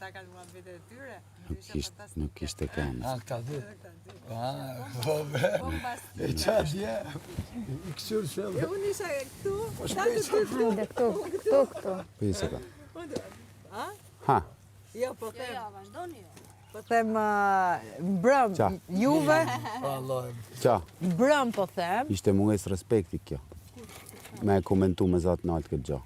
ata kanë muhabetet e tyre. Nuk ishte kënd. Këta dy. E qa dje? I kësur shëllë. Unë isha këtu. Hajde, këtu. Po i se ka. Ha, Jo, po them. Ja, vazhdoni jo. Po them mbrëm Qa? juve. qa, Mbrëm po them. ishte munges respekti kjo. Me e komentu me zatë naltë këtë gjë.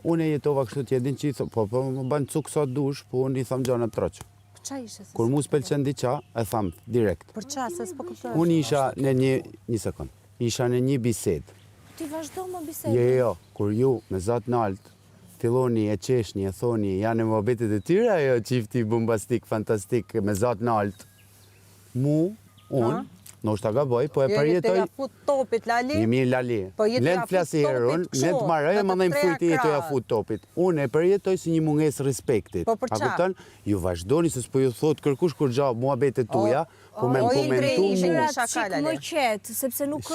Une jetova kështu t'jedin që i thë, po më banë cukë sa dush, po unë i thamë gjana të troqë. Qa ishe? Kur mu s'pëlqen diqa, e thamë direkt. Për qa, se s'po kuptoj. Unë isha në një sekund, isha në një bisedë. Ti vazhdo më bisedë. Jo, kur ju me zatë naltë, filloni e qeshni, e thoni, janë e mohabetet e tyre, ajo qifti bombastik, fantastik, me zatë naltë. Unë, nështë ta gaboj, po e përjetoj... Jo, fut topit, Lali. Një mirë Lali, Po jetë len ja të flasë fut herë, topit len të marrë, e më dhe më fryti jetë ja fut topit. Unë e përjetoj si një munges respektit. Po për qa? A kupton? Ju vazhdoni, se s'po ju thot kërkush kur gja muhabetet tuja, po me më komentu mu. Shaka më qetë, sepse nuk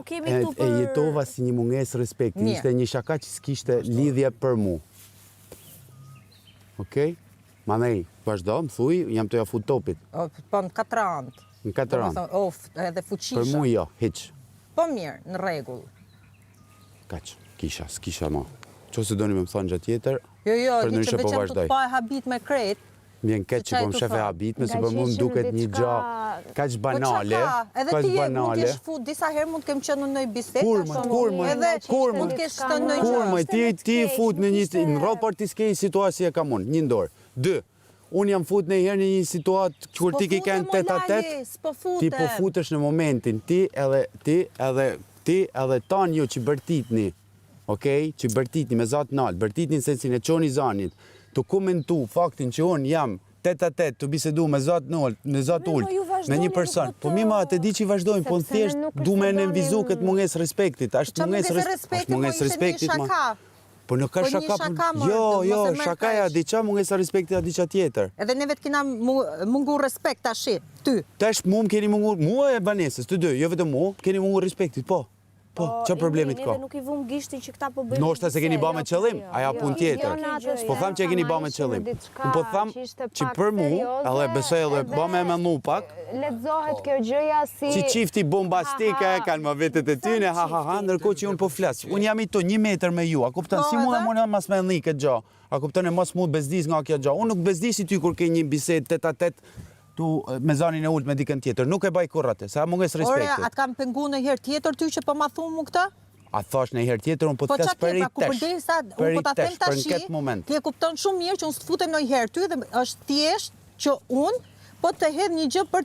kemi këtu për... E jetova si një munges respekti, ishte një shaka që s'kishte lidhje për mu. Okej? Ma nej, vazhdo, më thuj, jam të ja fut topit. Po në 4 antë. Në 4 anë. Edhe fuqisha. Për mu jo, hiq. Po mirë, në regull. Kaq, s'kisha ma. Qo se doni me më thonë gjatë tjetër, Jo, për një që ndryshe po veçan të vazhdoj. të pa e habit me kret. Vjen keq që po më shefe habitme, se për mu më duket një gja kaq banale, Edhe ti mund t'jesh fut, disa herë mund t'kem qenë në nëj biset. Kur Mund t'kesh të nëj gjë. Kur më, ti fut në një, në raport t'i s'kej situatë si e kam unë, një ndorë. 2, unë jam fut në herë në një situatë kur ti ki kënë tet-a-tet, ti po futesh në momentin, ti edhe tanë ju që bërtitni, okej, që bërtitni me zatë nalë, bërtitni në sensin e qoni zanit, të komentu faktin që unë jam tet-a-tet të bisedu me zatë ullë, me një person, po mi ma të di që i vazhdojnë, po në thjesht du me nënvizu këtë munges respektit, ashtë munges respektit, ma. Po nuk ka shaka, jo, shakaja diqa munges respektit a diqa tjetër. Edhe neve të kina mungu respekt ashi, ty. Tash mu më keni mungu, mua e Banesës, të dy, jo vetëm mu, keni mungu respektit, po. Po, që problemit ka? Nuk i vëmë gishtin që këta po bëjmë... Noshta se keni ba me qëllim, aja pun tjetër. Po tham që e keni ba me qëllim. Unë po tham që për mu, edhe besoj edhe ba me menu pak, letëzohet kjo gjëja si... që qifti bombastike, kanë më vetet e tyne, ha, ndërko që unë po flasë. Unë jam i to 1 metër me ju, a kuptan, si mu dhe mu në mas me në këtë gjo, a kuptan e mas mu bezdis nga kjo gjo. Unë nuk bezdisi ty kur ke një bised tet-a-tet, me zanin e ullët me dikën tjetër, nuk e baj kurrate, sa munges respektit. Ore, atë kam pengu në herë tjetër ty që po ma thumë mu këta? A thash në herë tjetër, unë po të kasë për i tesh, për në këtë moment. Ti e kupton shumë mirë që unë së të futem në herë ty dhe është thjesht që unë po të hedh një gjë për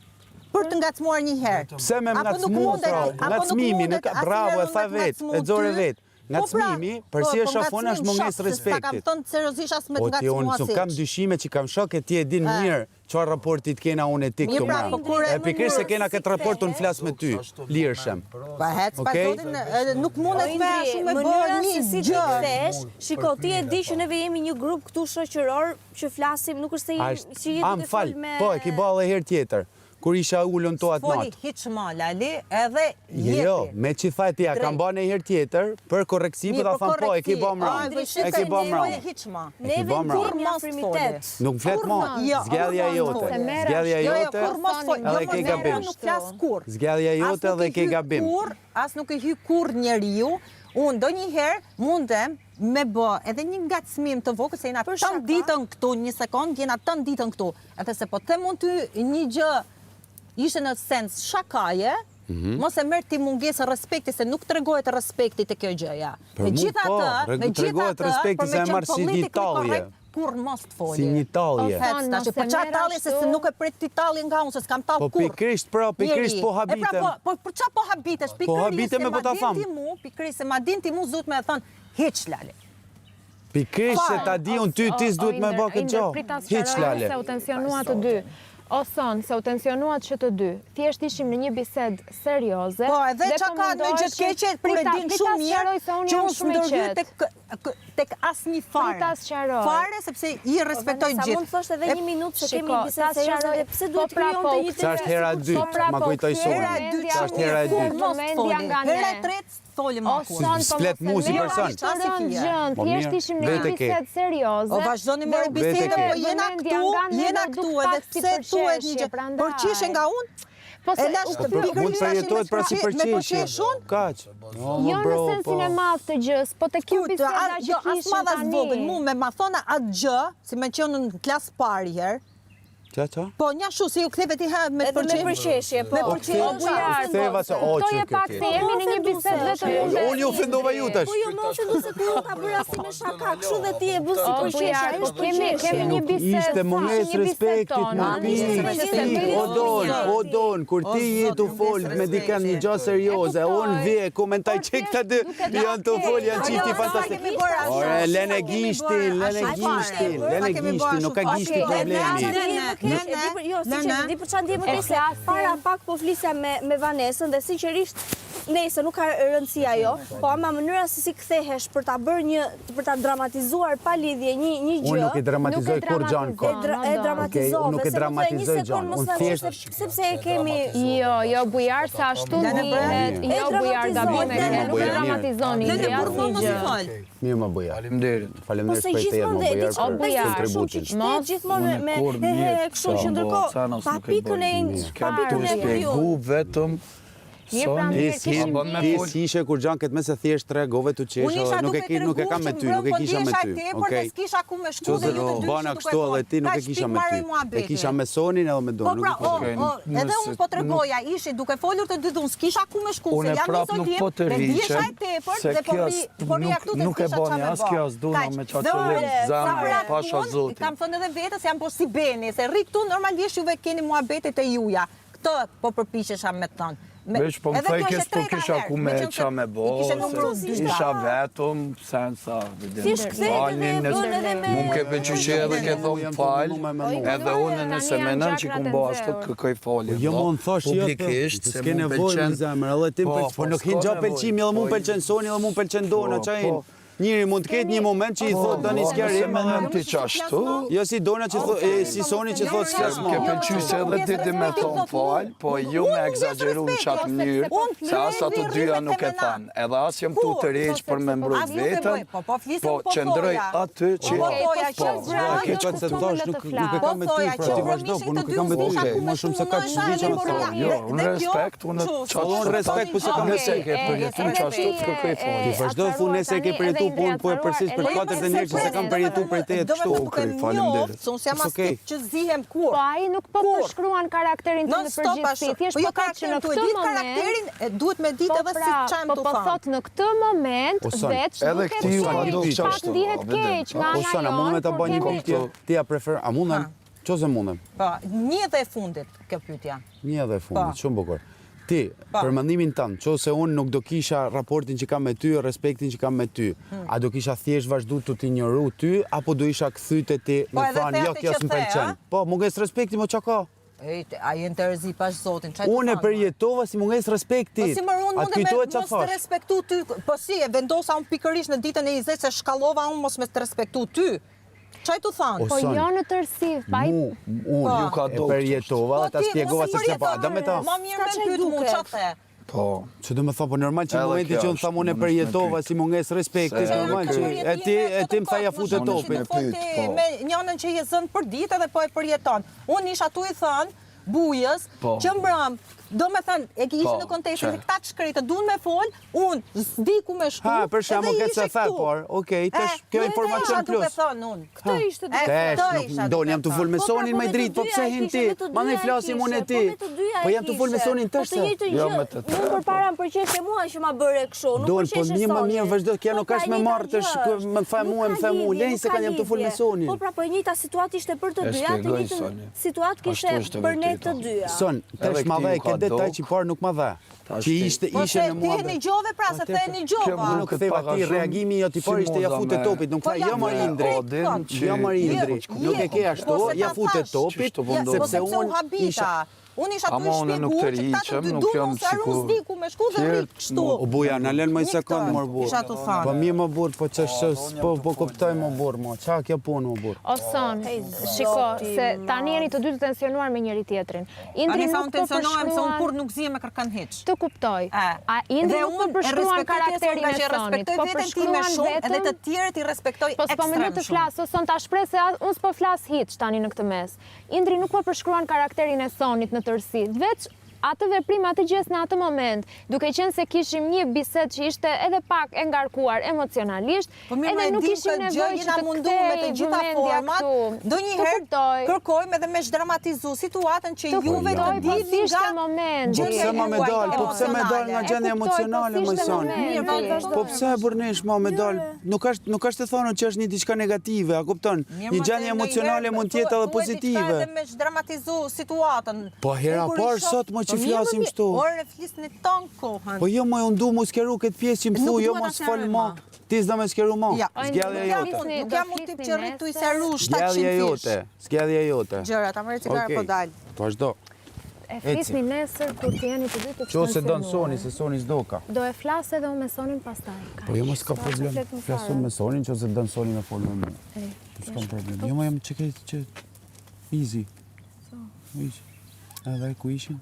të ngacmuar një herë. Pse me ngacmuar, ngacmimi, bravo, e tha vetë, e dzore vetë. Ngacmimi, përsi e shafon është munges respektit. Kam thënë seriozisht as me të O ti unë ngacmuar kam dyshime që kam shok e ti e din mirë qëfar raportit kena unë e ti këtu ma. E pikrisht se kena këtë raport unë flas me ty, lirëshem. Pa hec, pa zotin, nuk mundet me shumë me bërë një gjë. Shiko, ti e di që neve jemi një grup këtu shoqëror që flasim, nuk është se jemi të fol me... Po, e ki bale herë tjetër. Kur isha ullën to atë natë. Foli hiq ma, Lali, edhe jepi. Jo, me që thaj tja, kam ba në herë tjetër, për koreksivë, dhe thamë po, e ki ba më rëmë. E ki ba më rëmë. Neve kur një afrimitet. Nuk flet ma, zgjedhja jote. Zgjedhja jote, edhe ke gabim. Zgjedhja jote edhe ke gabim. As nuk e hy kur njeriu, unë do njëherë mundem me bë edhe një ngacmim të vogël se jena tën ditën këtu, një sekond, jena tën ditën këtu. Edhe se po të mund ty një gjë ishte në sens shakaje, mos e merr ti mungesë respekti se nuk tregohet respekti te kjo gjëja. Tregohet respekti se e marr si një tallje. Kur mos të foli. Si një tallje. Po çfarë tallje se nuk e pret ti tallje nga unë se s'kam tall kur. Po pikrisht po habitem. Po për çfarë po habitesh? Po habitem me po ta tham. Pikrisht se ma din ti mu zut me thon hiç Lale. Pikrisht se ta di unë ty s'duhet me bë këtë gjë. Hiç Lale. Se u tensionua të dy. O son, se u tensionuat që të dy, thjesht ishim në një bisedë serioze. Po, edhe që ka në gjithë keqe, kur e din shumë mirë, që unë së ndërhyr tek asnjë fare. Pritas qaroj. Fare, sepse i respektoj Sa gjithë. mund thosh edhe një minutë se kemi bisedë serioze dhe pse duhet krijon të një Sa është hera e dytë, ma kujtoj Hera Soni. e dytë Sa është hera e dytë. Hera e tretë folim O më kur. son, Splet mu si person. Gjën, Po thjesht mirë, ishim në një vete ke. bisedë serioze. O vazhdoni me bisedën, po jena këtu edhe pse thuhet një gjë. Përqishe nga unë? Po se Mund të përjetohet pra si përqeshje. Kaq. jo në sensin e madh të gjës, po të kjo biseda që Jo, as kishim madh as vogël, tani. mu me ma thona atë gjë, si me qenë në klasë parë herë, Qa? po një shu, si ju ktheve ti ha me Edhe me përqeshje, po. Me O përqeshje. ktheva se o Këto je që pak se jemi në një bisedë vetëm Unë ju ofendova ju tash. Po jo më ofendu se ti ta bëra si me shaka, kështu dhe ti e bë si O përqeshje. bujar, po kemi një bisedë. Ishte munges respektit, më pik, o don, kur ti je të fol me dikën një gjë serioze, unë vje, komentaj që këta dy janë të fol, janë qifti fantastik. Ore, lene gishtin, nuk ka gishti problemi. Jo, sinqerisht, di për çfarë ndjehem nëse para pak po flisja me Vanesën dhe sinqerisht nëse nuk ka rëndësi ajo, po ama mënyra se si kthehesh për ta bërë për ta dramatizuar pa lidhje një gjë. Unë nuk e dramatizoj kur gjanë kot. E dramatizove. Unë nuk e dramatizoj gjanë. Unë thjesht sepse e kemi Jo, bujar, sa ashtu ndihet. Jo, bujar, gabime ke, nuk e dramatizoni. Lene Indri, burmo mos i asnjë gjë. fal. mirë më buja. Po se gjithmonë dhe di që bujar, shumë gjithmonë me kështu që ndërkohë papikën e Shpjegu vetëm Mirë, pra, Ti s'ishe kur gjanë këtë me se thjesht të reagove të qesho, nuk e kam me ty, nuk e kisha me ty. Okej. S'kisha ku me shku dhe ju të dy bana kështu edhe ti nuk e kisha me ty. E kisha me Sonin edhe me Po Donë. pra, edhe unë po tregoja, ishi duke folur të dy dhunë, s'kisha ku me shku, se Unë jam prap një nuk zotim, po të me ndjesha e rriqem, tepër se dhe po reaktu të nuk e s'kisha bani qa me as kjo as duna me qa qëllim, zemra, pasha zotin. Kam thënë edhe vete se jam po si Beni, se rri këtu normalisht juve keni muhabetet e juja. Këtë po përpiqesha me të thënë. Veç po më thaj kes po kisha ku me qa me bo, se isha vetëm, sen sa, Thjesht kthehet edhe bën edhe me mu më ke pëlqy që edhe ke thonë fal, edhe unë nëse menën që ku mbo ashtu kërkoj falje. Jo më në thosh jo, publikisht, se s'ke mu nevojë në zemër, edhe ti po nuk hin gjo pëlqimi, edhe mu pëlqen Soni, edhe mu pëlqen Dona, qajin. Njëri mund të ketë një moment që i thot Doni s'kjarim, menën ti qashtu, jo si Dona që thot, si Soni që thot s'kas ke ma. pëlqy se edhe ti di me thonë fal, po ju me egzageru në qatë mënyrë, se asa të dyja nuk e thanë, edhe as jem tu të req për me mbrojt vetën, po qëndroj aty që Ke qëtë se të thosh, nuk e kam me ty, pra ti vazhdo, po nuk e kam me ty, më shumë se ka që di që më thonë. jo, unë respekt, unë Unë respekt, po se kam nëse ke përjetu qashtu të kërkoj Ti falje. vazhdo thu nëse ke përjetu, po unë po e përsis për 4 njerë që se kam përjetu për te jetë kështu. faleminderit. Se unë s'jam as tip që zihem kur. Po ai nuk po përshkruan karakterin të në përgjithësi, thjesht po thotë që në këtë moment karakterin duhet me ditë edhe si çajm po të thonë. thot në këtë moment veç edhe këti ju ka do pak qashtu. ndihet keq nga ana Osana, mundem e ta bëj një por kokë tjetër. Ti ja prefer, a mundem? Qose mundem? Po, një dhe e fundit kjo pyetja. Një edhe fundit, shumë bukur. Ti, për mendimin tënd, qose unë nuk do kisha raportin që kam me ty, respektin që kam me ty, a do kisha thjesht vazhdu të t'injoru ty, apo do isha kthy te ti me thanë, jo, kjo s'm pëlqen. Po, munges respekti mo çka ka? A jenë të rëzi pash zotin, qaj të Unë e përjetova si munges respekti. Po si mërë unë Atë munde me kujtohet çfarë mos të thash. respektu ty, po si e vendosa unë pikërisht në ditën e 20 se shkallova unë mos me të respektu ty. Qaj të thanë? Po jo në tërsi, pa Unë Ju ka e do përjetova dhe ta spjegova se çfarë pa, da me ta. Ma mirë me pyet mu, qa the? Po, Që do me thonë, po normal që në Edhe momentin kjo që unë është, thamë unë e unë përjetova s'me si munges respekti, Se normal që e ti më tha ja futë Unë topin. s'me pyet, po. Me njënën që je zënë për ditë edhe po e përjeton. Unë isha tu i thënë, bujës, Po. që mbrëm, do me thënë, e ki ishë Po, në kontekstin që? se këta të shkretë, duan me fol, unë s'di ku me shku, Ha, për shembull, edhe këtë se ishe the, këtu. por, okej, tash kjo informacion plus. Këtë isha duke thënë unë. Këtë ishte duke Tesh, Këtë nuk isha doni duke jam të thënë. fol me Po, Sonin pra, me po, me dritë, të po dyja pse e hin kishe, ti? me të Ma ne dyja e flasim kishe, unë e po, ti. me të dyja e Po jam të fol me kishe. Sonin Po tash. të njëjtën Jo, gjë. me të Unë përpara më përqeshje mua që ma bëre kështu, nuk Don, po përqeshje një më Sonin. mirë vazhdo kjo nuk Po, është pra, me njëjta marrë të gjë. më tha mua, më tha mua, Nuk ka lej se kanë jam të fol me lidhje. Sonin. Po pra, po e njëjta situatë ishte për të E dyja, të shpjegoj, njëjtën Soni. situatë kishte Ashtu është e për ne vërteta. të dyja. Son, tash Edhe ma këti vaj ju ke ka detaj që i parë nuk ma dhe. Që ishte Po se në mua. ti një gjove pra, se the një gjova. Unë nuk theva ti, reagimi jo t'i parë ishte ja fute topit, nuk tha jo marë Indri. Jo marë Indri, nuk e ke ashtu, ja fute topit, sepse unë habita. Unë isha të shpjegur që këta të dy dumu se rusdiku me shku dhe rritë kështu. O buja, në lënë më i sekundë më burë. Isha të thanë. Po mi më burë, po që po kuptoj më burë, mo. Qa kjo punë më burë? O son, shiko, se tani jeni të dy të tensionuar me njëri tjetrin. Indri nuk po se unë kur përshkruan... nuk zije me kërkan hiq. Të kuptoj. A Indri nuk po përshkruan karakterin e sonit, po përshkruan edhe të vetëm... tjerët i respektoj Po s'po më të flasë, o son ta shprej se unë s'po flas hiç tani në këtë mes. Indri nuk po përshkruan karakterin e sonit në tërësi, veç atë veprim, atë gjest në atë moment, duke qenë se kishim një bisedë që ishte edhe pak e ngarkuar emocionalisht, edhe nuk ishim nevojë që të kthej vëmendja këtu. Ndonjëherë kërkojmë edhe me zhdramatizu situatën që juve të dilni nga Po pse ma me dalë, po pse me dalë nga gjendja emocionale më sonë? Po pse e bërnesh ma me dalë? Nuk është të thonë që është një diçka negative, a kupton? Një gjendje emocionale mund tjetë edhe pozitive. Edhe me zhdramatizu situatën. Po hera parë sot më që flasim shtu. Orë flisni tonë kohën. Po jo më unë du mu skeru këtë pjesë që më thu, jo më s'fal ma. Ti s'da me skeru ma. Zgjedhja jote. Nuk jam u tip që rritu i seru 700 Zgjedhja jote. Zgjedhja jote. Gjëra, ta mërë cigarë po dalë. Po ashtë do. E flisni nesër kur të jeni të dy të Qo se do në Soni, se Soni s'do ka. Do e flasë edhe unë me Sonin pastaj. Po jo më s'ka problem. Flasun me Sonin, qo se do në Soni me folë me mu. S'ka problem. Jo më jam që kejtë që... Easy. Edhe ku ishin?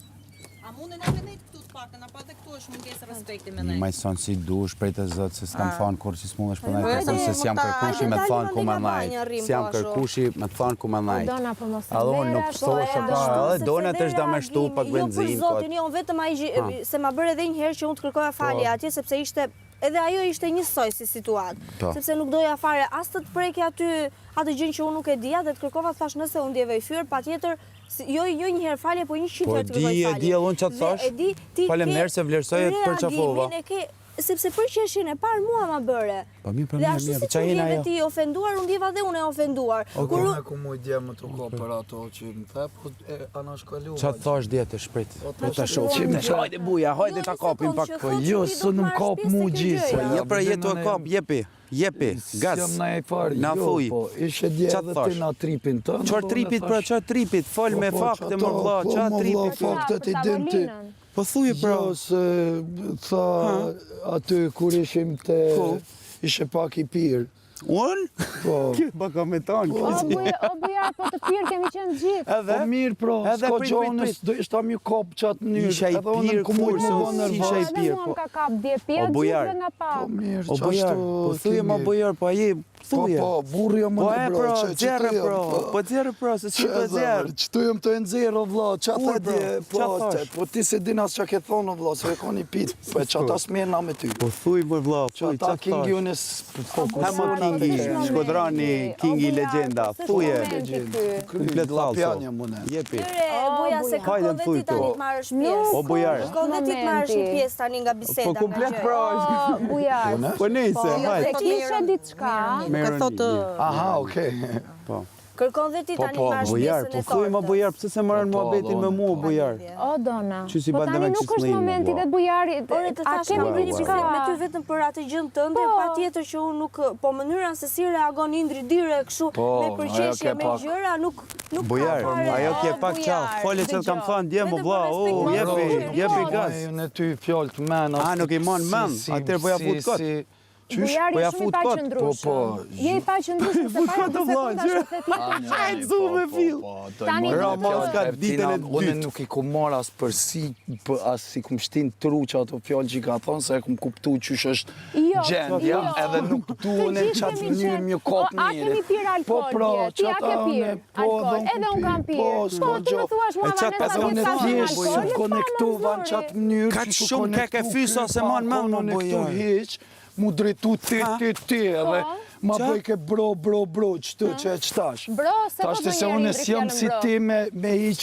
A mundin e me nejtë këtu të pakën, apo edhe këtu është mungesë respekti me nejtë? Një majë sonë si du, shprejt e zëtë, se s'kam thonë kur që s'mund është për nejtë, person se s'jam kërkushi me thonë ku me najtë. S'jam kërkushi me thonë ku me najtë. Dona për mos Edhe unë nuk thoshe pa, edhe dona të është da me shtu pak benzin. Jo për zotin, jo, vetëm se ma bërë edhe njëherë që unë të kërkoja falje atje, sepse ishte, edhe ajo ishte njësoj si situatë. Sepse nuk doja fare as të të preki atë gjën që unë nuk e dija dhe të kërkova të thash nëse unë djeve i fyrë, pa tjetër, jo njëherë falje, po 100 herë të kërkoj falje. Po di unë që të thash, falemnerë se vlerësoj e të përqafova. Sepse përqeshin e parë mua ma bëre. Dhe ashtu si që ndjeve ti ofenduar, unë ndjeva dhe unë e ofenduar. Unë ku mu i dje më të ko për ato që më the, po anë është kalu. Qa të thash djetë e shprit? Po të shohim. Hajde buja, hajde ta kapim pak. Po jo, së në më kap mu gjithë. Je pra jetu e kap, jepi, gas. Sjëm na e farë, na fuj. Ishe dje edhe ti na tripin të. Qar tripit pra, qar tripit, fol me fakte më vla, qar tripit. Faktet i din ti. Po thuje pra. Jo, se tha aty kur ishim të ishe pak i pirë. Unë? Po. Baka me tanë. O bujar, po të pirë kemi qenë gjithë. Po mirë pro, s'ko gjonës, do ishta mjë kopë qatë njërë. Isha i pirë, kur se isha i pirë. Edhe mua ka kap dje pirë, gjithë dhe nga pa. Po mirë, o bujar, po thuje ma bujar, po aje, thuje. Po, burri jo më në bro, dzerë pro, po dzerë pro, se si po dzerë. Qëtu jëm të nëzirë, o vla, qatë dje, po ti se din as qa ke thonë, o vla, se e ka një pitë, po e qatë as mirë na me ty. Po thuj, më vla, thuj, qatë kingi unes fokusona. Shkodrani, kingi legenda, thuje. Komplet falso. Jepi. Buja se kërko dhe ti tani të marrësh pjesë. O bujar. Kërko dhe ti të marrësh një pjesë tani nga biseda. Po komplet pra. O bujar. Po nejse, hajt. Se kishe diçka. Aha, okej. Po. Kërkon dhe ti tani të marrësh bujar, pjesën e po thuj ma bujar, pse se marrën muhabetin me mua, bujar. O dona, Që si po bande tani me nuk qësë është me momenti dhe bujari, Ore të a thash kemi kam bëni diçka me ty vetëm për atë gjën tënde, pa tjetër që unë nuk, po mënyra se si reagon Indri dire kështu me përqeshje, me gjëra, nuk ka bujar, fare. ajo kje pak qaf, fole që të kam thënë dje më vla, jepi gas. Në ty fjallë të men. A, nuk i mon men, atër po ja fut këtë. Bujari është shumë i paqëndrueshëm. Je i paqëndrueshëm se para se sekunda shofeti. Hajt zu me fill. Tani Ramos ka ditën e Unë dytë. nuk i ku marr as për si, as si kum shtin truq ato fjallë që i ka thonë, se e kum kuptu qysh është gjendja, edhe nuk du unë qatë mënyrë mjë kopë A kemi pirë alkohol dje? Ti a ke pirë alkohol? Edhe unë kam pirë. Po, ti më thuash mua Vanessa unë një sa thjesht su konektuva në qatë mënyrë Ka që shumë keke fysa se man men më bujar. Mu drejtu ti, edhe ma bëj ke bro, qëtu që e qëtash. Bro, se po Tashti të se unë s'jam si ti me i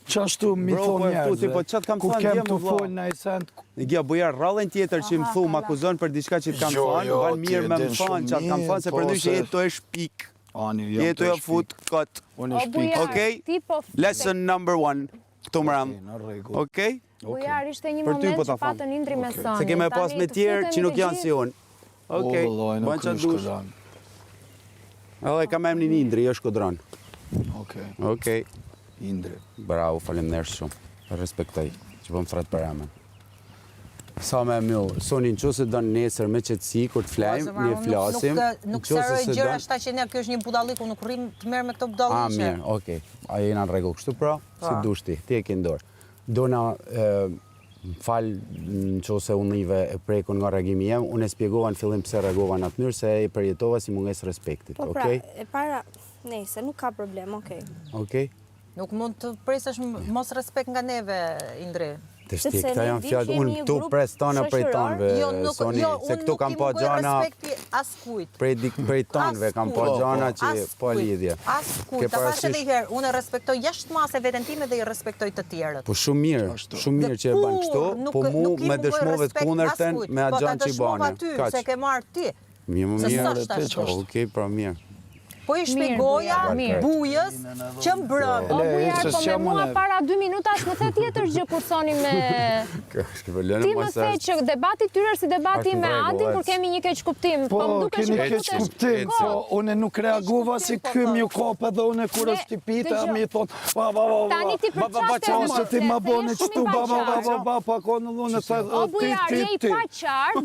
qashtu mi thonë njerëzve. Po qatë kam Ku thënë kem dje të më vla. folë në i send. Gja bujar, rallën tjetër që më thu, më akuzon për diçka që të kam thënë, van mirë me më thënë, që kam thënë, se për ndryshe jetë të e shpik. Jetë të e fut këtë. O bujar, Okej? ti po... Lesson number 1. këtu më ram. Në rregull. Okej? Bujar, ishte një Për ty moment po ta që patën Indri me Sonin. Se keme pas me tjerë që nuk janë si unë. Okej, Vëllai, nuk bën çfarë është dush. Shkodran. Edhe kam emrin Indri, jo Shkodran. Okej, Okej. Indri. Bravo, faleminderit shumë. Respektoj që po më thret për emën. Sa me mjë, Soni në qëse dënë nesër me qëtësi, kur të flajmë, ne flasim. Nuk sërë gjëra ashta që ne, kjo është një budallik, unë nuk rrim të merë me këto budalliqe. Mirë, okej. A jena në rregull kështu pra, si dush ti e ke ndorë. Dona, falë në qëse unë ive e prekun nga reagimi jem, unë e spjegova në fillim pse reagova në atë mënyrë, se e përjetova si munges respektit, Po pra, okej? e para, nejse, nuk ka problem, okej. Okej? Nuk mund të presësh mos respekt nga neve, Indri. Të Sepse shti, këta ne janë dim fjallë, që jemi unë një këtu grup pres tona prej shoqëror. tonëve, Soni, se këtu kam pa gjana, respekti askujt. prej tonëve kam pa gjana që po lidhje. Askujt, ta thash edhe herë, unë e respektoj jashtë mase veten time dhe i respektoj të tjerët. Po shumë mirë që e bën kështu, po mu me dëshmove të kundërten me atë gjanë që i bane. Po se ke marrë ti. Mirë, Se mirë. s'është ashtu. Okej, pra mirë. Po i shpjegoja mirë. bujës që mbrëm. O, Bujar, se po me s'jam mua unë. para 2 minuta është më the tjetër gjë kur Soni me... Ti më the që debati tyre është si debati Është me në rregull, Adin, kur ec. kemi një keq kuptim. Po, më duke keni që po keq futesh- kuptim, po, une nuk reagova si ky m'ju kope dhe une kur është ti pite, a mi thonë, Tani ti për qaste se ti ma bone qëtu, pa konë lune, O, Bujar, je i pa qartë,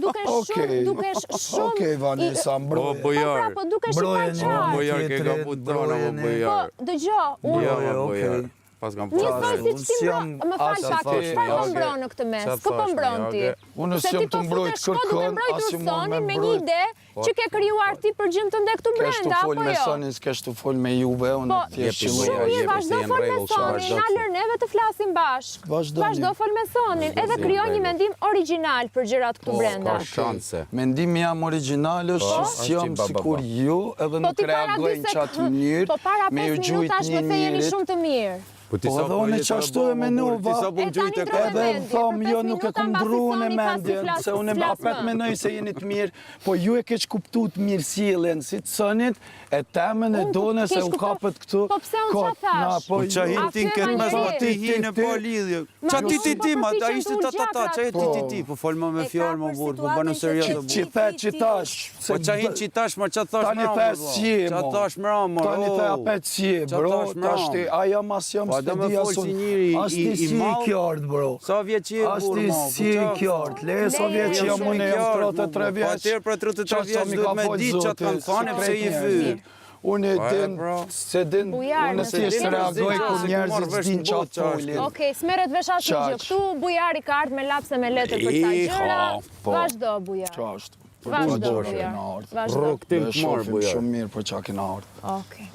dukesh shumë... Okej, Vanessa, O, mbroj. Bujar. Po, dukesh i pa qartë. Bujar, ke ka putona, o, Po, Bujar. dëgjo, unë... Jo, o, okej. Bujar. Pas kam Njësoj pasur. si që ti më falë pak, çfarë po mbron në këtë mes? Kë po mbron ti? Unë Se s'jam ti të po mbrojt futesh shko duke kërkën, mbrojtur as ju mund me Sonin me një mbrojt. ide që ke krijuar ti për gjym të ndë këtu Kesh të brenda, fol apo me jo? Sonin, s'kesh të fol me juve, unë Po, thjesht jepi, që shumë Bujar, mirë, jepi, vazhdo se janë fol me rregull, Sonin, vazhdo na të lër neve të flasim bashkë. Vazhdoni. Vazhdo fol me Sonin, edhe krijo një mendim origjinal për gjërat këtu brenda. ka shanse. Mendimi jam origjinal është që është s'jam i ba, ba, sikur ba. ju edhe Po nuk ti para reagoj 2 në qatë mënyrë, Po para 5 me ju gjujt minutash një më the jeni njërit. shumë të mirë. Po ti Po sa edhe unë qashtu e menova. Ti sa po E më gjujtë tani ka. tre- Edhe thom, jo nuk e minuta kom mbasi ndru në Soni pasi mendjen, flas- se unë flas apet më. menoj se jeni të mirë, po ju e keq kuptu të mirësjelljen si të Sonit, e temën e Unë done se keq u kuptoj. kapët këtu. Po pse unë qa thash? Po qa hin ti në këtë mes, ma ti hin e pa lidhje. Qa ti ti, ma ta ishte ta, qa e ti, po fol më me fjallë më burë, po bënë serios dhe burë. Që the që tash. Po qa hin që tash, ma qa thash Tani mra, the si qa mo. thash mra, mo. Tani the apet si, Qa bro. thash mra. Tash ti, aja mas jam Po, do me spedia fol si sun. njëri As ti i si madh. kjart, bro. Sa vjeç je As burë, ti mo. si kjart. Le sa vjeç jam unë jam 33 vjeç. Atër për 33 vjeç duhet me ditë që të kanë thane pse i fyt. Unë e din, bro. se din, Bujar, unë nëse thjesht din, reagoj se kur din, njerëzit se din ku marr qa vesh në botë, folin. Okej, smeret vesh asnjë gjë. Qaq. Këtu Bujari ka ardhur me lapse me letër për kësaj gjëra. po. Vazhdo Bujar. Qa është? Vazhdo Po, Bujar. na ardhë. Vazhdo. Rrugtim të marë, Shofim Bujar. shumë mirë për qa kena ardhë. Okej.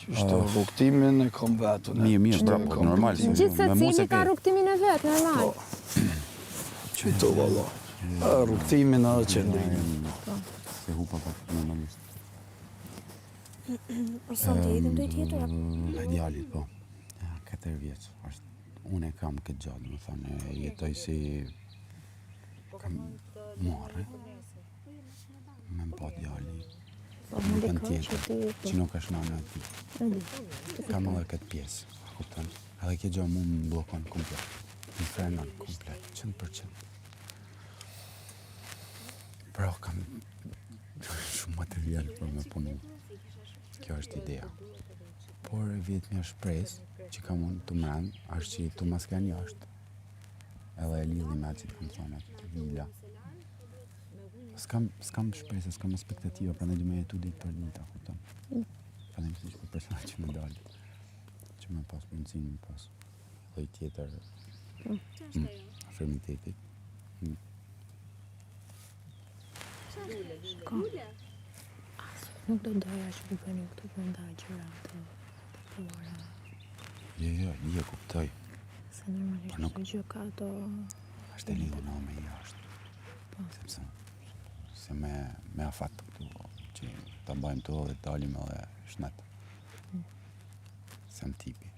Qështë rrugtimin e kom vetën. Mirë, bravo, normal. Gjithse cili ka rrugtimin e vet, normal. Qëto, valla. Rrugtimin edhe qëndrimin. Se hu pa normalisht. Son të idhëm do i tjetër? E djalit, po. 4 vjeç. Unë e kam këtë gjatë, më thënë, jetoj si... Kam marrë. Me më pa djali. Në tjetër, që nuk është nana e ti. Kam edhe këtë pjesë, kupton. Edhe kjo gjë mu më blokon komplet. Më frenon komplet, 100%. Pra, kam shumë material për me punu. Kjo është ideja. Por e vjetë një shpresë që kam unë të mërën, është që të masken jashtë. Edhe e lidhi me atë që të këmë thonë atë të vila. S'kam shpresë, s'kam ekspektativa, pra në du me jetu ditë për ditë, kupton. Pra në mësë që për persona që me dalë, që me pas mundësin, me pas dhe tjetër afirmitetit. Nuk do doja që të bëni këtu brenda gjëra të përpuara. Jo, kuptoj. Se normalisht çdo gjë ka ato... Është e lidhë në me jashtë. Sepse se me afat këtu, që të bëjmë të dhe dalim edhe shnetë. Se më tipi.